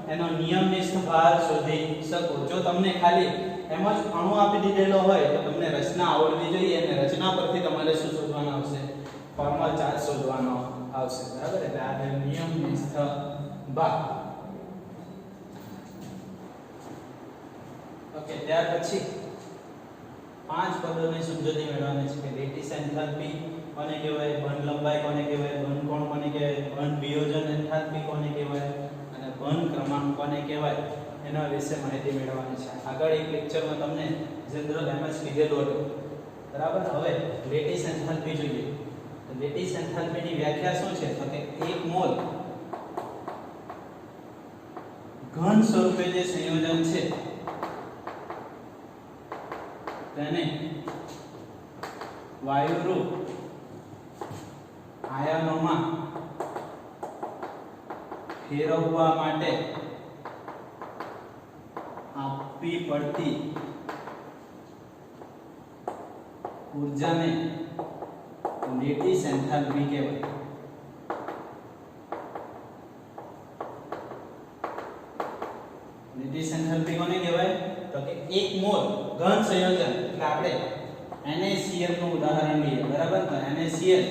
એનો નિયમ વિસ્તભાર શોધી શકો. જો તમને ખાલી એમ જ અણુ આપી દીધેલો હોય તો તમને રચના આવડવી જોઈએ અને રચના પરથી તમારે શું શોધવાનું આવશે? ફોર્મલ ચાર્જ શોધવાનો આવશે. બરાબર? એટલે આ નિયમ વિસ્તભાર. ઓકે, ત્યાર પછી 5 પદોની સમજૂતી મેળવવાની છે કે લેટિસ એન્થાલ્પી કોને કહેવાય, બંધ લંબાઈ કોને કહેવાય, બંધ કોણ કોને કહેવાય, બંધ વિયોજન એન્થાલ્પી કોને કહેવાય અને બંધ ક્રમાંક કોને કહેવાય એના વિશે માહિતી મેળવવાની છે. આગળ એક લેક્ચરમાં તમને જનરલ એમ જ કીધેલું હતું. બરાબર? હવે લેટિસ એન્થાલ્પી જોઈએ. તો લેટિસ એન્થાલ્પીની વ્યાખ્યા શું છે? તો કે 1 મોલ ઘન સ્વરૂપે જે સંયોજન છે તેને વાયુરૂપ આયનોમાં ફેરવવા માટે આપવી પડતી ઊર્જાને લેટિસ એન્થાલ્પી કહેવાય. લેટિસ એન્થાલ્પી કોને કહેવાય? તો કે 1 મોલ ઘન સંયોજન એટલે આપણે NaCl નું ઉદાહરણ લઈએ. બરાબર? તો NaCl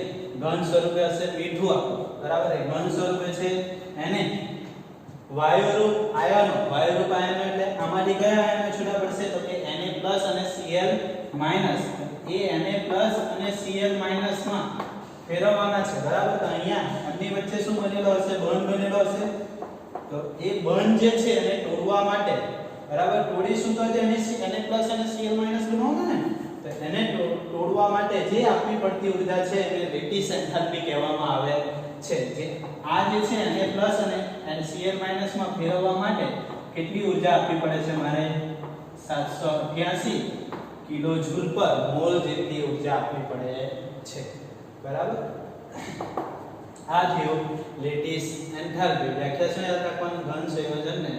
ઘન સ્વરૂપે હશે મીઠું આપણું. બરાબર? એ ઘન સ્વરૂપે છે. એને વાયુરૂપ આયનો એટલે આમાંથી કયા આયનો છૂટા પડશે? તો કે Na+ અને Cl-. એ Na+ અને Cl- માં ફેરવવાના છે. બરાબર? તો અહીંયા આની વચ્ચે શું બનેલો હશે? બંધ બનેલો હશે. તો એ બંધ જે છે એને તોડવા માટે બરાબર તોડીશું તો જે Na+ અને Cl- બનાવવાનું ને, તો એને તોડવા માટે જે આપવી પડતી ઊર્જા છે એને લેટિસ એન્થાલ્પી કહેવામાં આવે છે. જે આ જે છે Na+ અને Cl- માં ફેરવવા માટે કેટલી ઊર્જા આપવી પડે છે? મારે 788 કિલોજૂલ પર મોલ જેટલી ઊર્જા આપવી પડે છે. બરાબર? આ થયું લેટિસ એન્થાલ્પી. વ્યાખ્યા શું યાદ રાખવાનું? ઘન સંયોજનને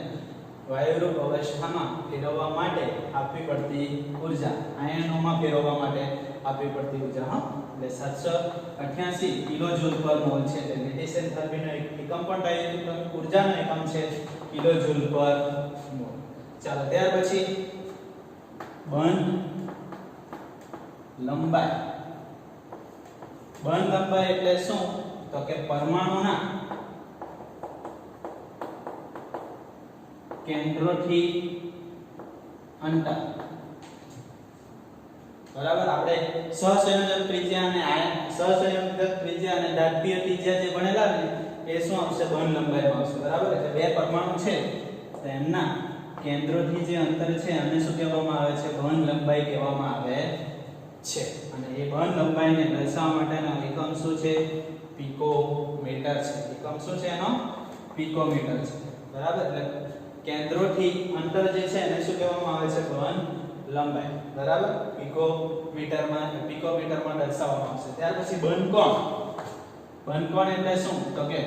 વાયુરૂપ અવસ્થામાં ફેરવવા માટે આપવી પડતી ઊર્જા, આયનોમાં ફેરવવા માટે આપવી પડતી ઊર્જા. હા, એટલે 788 કિલોજૂલ પર મોલ છે. એટલે લેટિસ એન્થાલ્પીનો એકમ પણ કઈ ઊર્જાનો એકમ છે? કિલોજૂલ પર મોલ. ચાલો, ત્યાર પછી બંધ લંબાઈ. બંધ લંબાઈ એટલે શું? તો કે પરમાણુના કેન્દ્રથી અંતર. બરાબર? આપણે સહસંયોજક ત્રિજ્યા અને સહસંયોજક ત્રિજ્યા અને દાબીય ત્રિજ્યા જે ભણેલા ને એ શું આવશે? બંધ લંબાઈમાં આવશે. બરાબર? એટલે બે પરમાણુ છે તો એમના કેન્દ્રથી જે અંતર છે એને શું કહેવામાં આવે છે? બંધ લંબાઈ કહેવામાં આવે છે. અને એ બંધ લંબાઈને દર્શાવવા માટેનો એકમ શું છે? પિકોમીટર છે. એકમ શું છે એનો? પિકોમીટર છે. બરાબર? એટલે કેન્દ્રોથી અંતર જે છે એને શું કહેવામાં આવે છે ઘન લંબાઈ બરાબર પિકોમીટરમાં દર્શાવવામાં આવશે ત્યાર પછી બનકોણ એટલે શું તો કે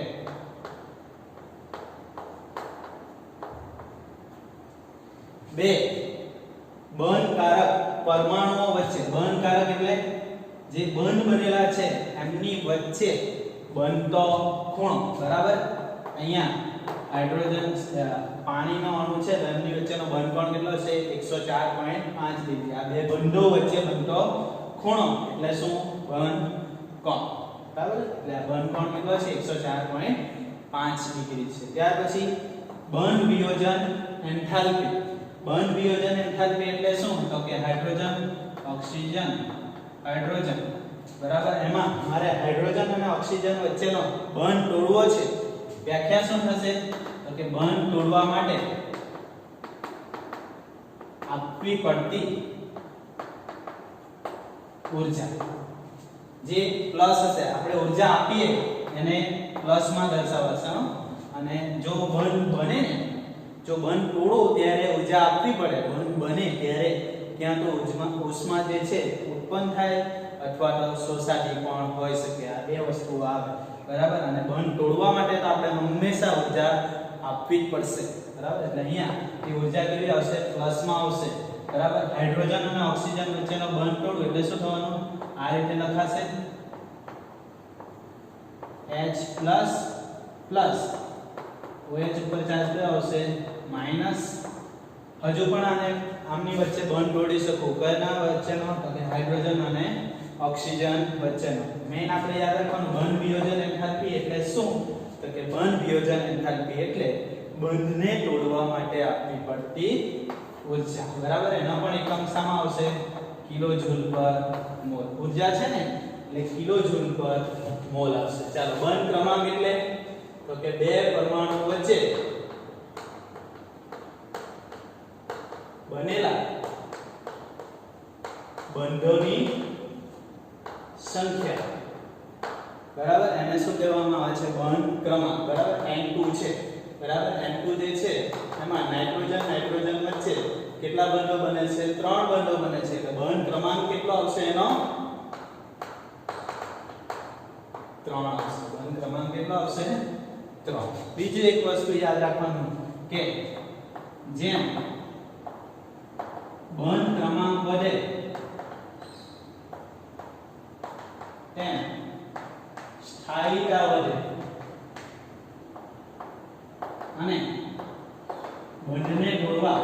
બે બંધકારક પરમાણુઓ વચ્ચે બંધકારક એટલે જે બંધ બનેલા છે એમની વચ્ચે બનતો ખૂણો બરાબર અહીંયા હાઇડ્રોજન પાણીનો અણુ છે તેમની વચ્ચેનો બંધકોણ કેટલો છે 104.5 ડિગ્રી આ બે બંધો વચ્ચે બનતો ખૂણો એટલે શું બંધકોણ બરાબર એટલે આ બંધકોણ કેટલો છે 104.5 ડિગ્રી છે ત્યાર પછી બંધ વિયોજન એન્થાલ્પી એટલે શું તો કે હાઇડ્રોજન ઓક્સિજન હાઇડ્રોજન બરાબર એમાં મારે હાઇડ્રોજન અને ઓક્સિજન વચ્ચેનો બંધ તોડવો છે વ્યાખ્યા શું થશે તો કે બંધ તોડવા માટે આપવી પડતી ઊર્જા જે પ્લસ હશે આપણે ઊર્જા આપીએ એને પ્લસ માં દર્શાવશે અને જો બંધ બને ને જો બંધ તોડો ત્યારે ઊર્જા આપવી પડે બંધ બને ત્યારે ક્યાં તો ઉષ્મા જે છે ઉત્પન્ન થાય અથવા તો શોષાતી પણ હોઈ શકે આ બે વસ્તુઓ આવે બરાબર અને બંધ તોડવા માટે તો આપણે હંમેશા ઊર્જા આપવી જ પડશે બરાબર એટલે અહીંયા એ ઊર્જા કેવી આવશે પ્લસ માં આવશે બરાબર હાઇડ્રોજન અને ઓક્સિજન વચ્ચેનો બંધ તોડવું એટલે શું થવાનું આ રીતે લખાશે H++ OH ઉપર ચાર્જ કયો આવશે માઈનસ હજુ પણ આને આમની વચ્ચે બંધ તોડી શકું કના વચ્ચેનો તો કે હાઇડ્રોજન અને ઓક્સિજન વચ્ચેનો મેઈન આપણે યાદ રાખવાનું બંધ વિયોજન એન્થાલ્પી એટલે શું તો કે બંધ વિયોજન એન્થાલ્પી એટલે બંધને તોડવા માટે આપવી પડતી ઊર્જા બરાબર એનો પણ એકમ શામાં આવશે કિલોજૂલ પર મોલ ઊર્જા છે ને એટલે કિલોજૂલ પર મોલ આવશે ચાલો બંધ ક્રમાંક એટલે તો કે બે પરમાણુ વચ્ચે બનેલા બંધોની સંખ્યા બરાબર એને શું કહેવામાં આવે છે બંધ ક્રમાંક બરાબર N2 છે બરાબર N2 જે છે એમાં નાઇટ્રોજન વચ્ચે કેટલા બંધો બને છે 3 બંધો બને છે એટલે બંધ ક્રમાંક કેટલો આવશે એનો 3 આવશે બંધ ક્રમાંક કેટલો આવશે 3 બીજી એક વસ્તુ યાદ રાખવાનું કે જેમ બંધ ક્રમાંક વધે તેમ સ્થાયીતા વધે અને બંધને તોડવા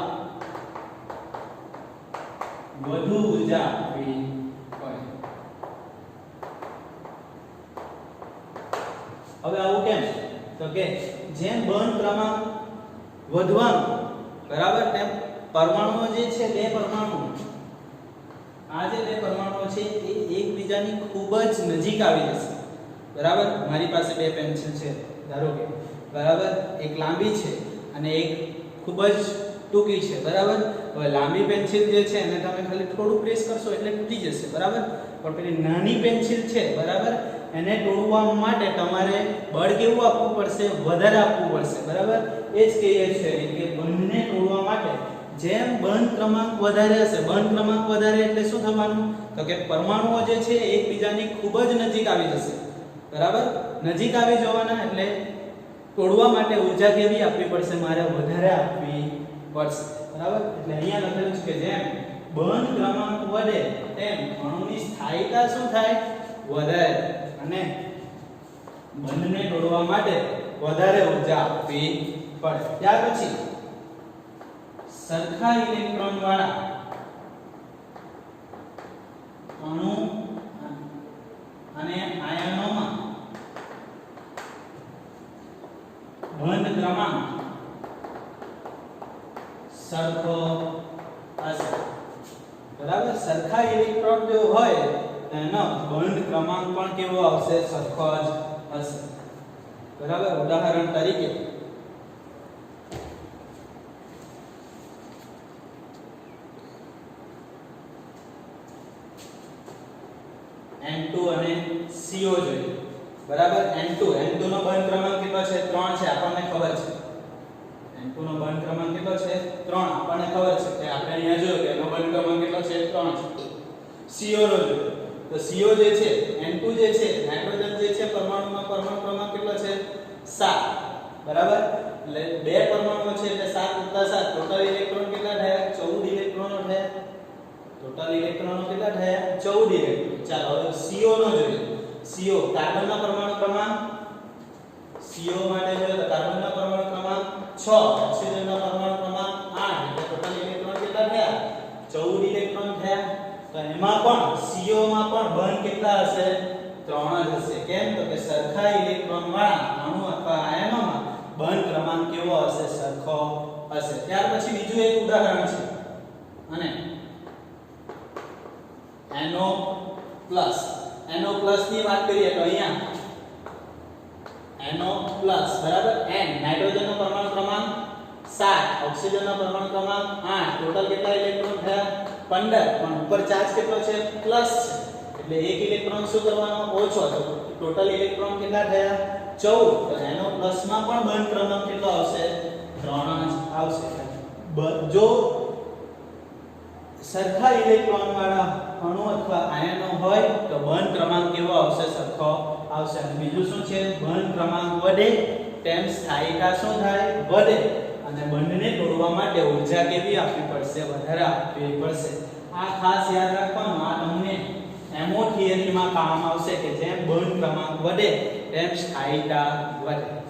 વધુ ઊર્જા આપવી પડે હવે આવું કેમ તો કે જેમ બંધ ક્રમાંક વધવાનું બરાબર તેમ પરમાણુઓ જે છે બે પરમાણુઓ આ જે બે પરમાણુઓ છે એ એકબીજાની ખૂબ જ નજીક આવી જશે બરાબર મારી પાસે બે પેન્સિલ છે ધારો કે બરાબર એક લાંબી છે અને એક ખૂબ જ ટૂંકી છે બરાબર હવે લાંબી પેન્સિલ જે છે એને તમે ખાલી થોડું પ્રેસ કરશો એટલે તૂટી જશે બરાબર પણ પેલી નાની પેન્સિલ છે બરાબર એને તોડવા માટે તમારે બળ કેવું આપવું પડશે વધારે આપવું પડશે બરાબર એ જ કહીએ છે કે બંધને તોડવા માટે જેમ બંધ ક્રમાંક વધારે હશે બંધ ક્રમાંક વધારે એટલે શું થવાનું તો કે પરમાણુઓ જે છે એકબીજાની ખૂબ જ નજીક આવી જશે બરાબર નજીક આવી જવાના એટલે તોડવા માટે ઊર્જા કેવી આપવી પડશે મારે વધારે આપવી પડશે બરાબર એટલે અહીંયા લખેલું છે કે જેમ બંધ ક્રમાંક વધે તેમ અણુની સ્થાયીતા શું થાય વધારે અને બંધને તોડવા માટે વધારે ઊર્જા આપવી પડે ત્યાર પછી સરખા ઇલેક્ટ્રોન વાળા અણુ અને આયનોમાં બંધ ક્રમાંક સરખો હશે બરાબર સરખા ઇલેક્ટ્રોન જો હોય એનો બંધ ક્રમાંક પણ કેવો આવશે સરખો જ હશે બરાબર ઉદાહરણ તરીકે N2 અને CO જોઈએ બરાબર N2 નો બંધ ક્રમાંક કેટલો છે 3 છે આપણને ખબર છે N2 N2 નો બંધ ક્રમાંક કેટલો છે 3 આપણને ખબર છે કે આપણે અહીંયા જોયું કે એનો બંધ ક્રમાંક કેટલો છે 3 છે CO નો જોયો તો CO જે છે N2 જે છે નાઇટ્રોજન જે છે પરમાણુમાં પરમાણુ ક્રમાંક કેટલો છે 7 બરાબર એટલે બે પરમાણુઓ છે એટલે 7 + 7 ટોટલ ઇલેક્ટ્રોન કેટલા થયા 14 ઇલેક્ટ્રોનો થયા ટોટલ ઇલેક્ટ્રોનો કેટલા થયા 14 ઇલેક્ટ્રોન ચાલો હવે CO નો જોઈએ CO કાર્બનના પરમાણુ ક્રમાંક CO માટે જોઈએ તો કાર્બનના પરમાણુ ક્રમાંક 6 ઓક્સિજનના પરમાણુ ક્રમાંક 8 એટલે ટોટલ ઇલેક્ટ્રોન કેટલા થયા 14 ઇલેક્ટ્રોન થયા તો એમાં પણ CO માં પણ બંધ કેટલા હશે 3 જ હશે કેમ તો કે સરખા ઇલેક્ટ્રોન વાળા અણુ અથવા આયનોમાં બંધ ક્રમાંક કેવો હશે સરખો હશે ત્યાર પછી બીજું એક ઉદાહરણ છે અને NO+ ની વાત કરીએ તો અહીંયા NO+ બરાબર N નાઇટ્રોજનનો પરમાણુ ક્રમાંક 7 ઓક્સિજનનો પરમાણુ ક્રમાંક 8 ટોટલ કેટલા ઇલેક્ટ્રોન થયા 15 પણ ઉપર ચાર્જ કેટલો છે પ્લસ છે એટલે એક ઇલેક્ટ્રોન શું કરવાનો ઓછો તો ટોટલ ઇલેક્ટ્રોન કેટલા થયા 14 તો NO+ માં પણ બંધ ક્રમાંક કેટલો આવશે 3 જ આવશે જો સરખા ઇલેક્ટ્રોન વાળા અણુ અથવા આયનો હોય તો બંધ ક્રમાંક કેવો આવશે સરખો આવશે અને બીજું શું છે બંધ ક્રમાંક વધે તેમ સ્થાયિતા શું થાય વધે અને બંધને તોડવા માટે ઊર્જા કેવી આપવી પડશે વધારે આપવી પડશે આ ખાસ યાદ રાખવાનું આ તમને એમો થિયરીમાં કામ આવશે કે જેમ બંધ ક્રમાંક વધે તેમ સ્થાયિતા વધે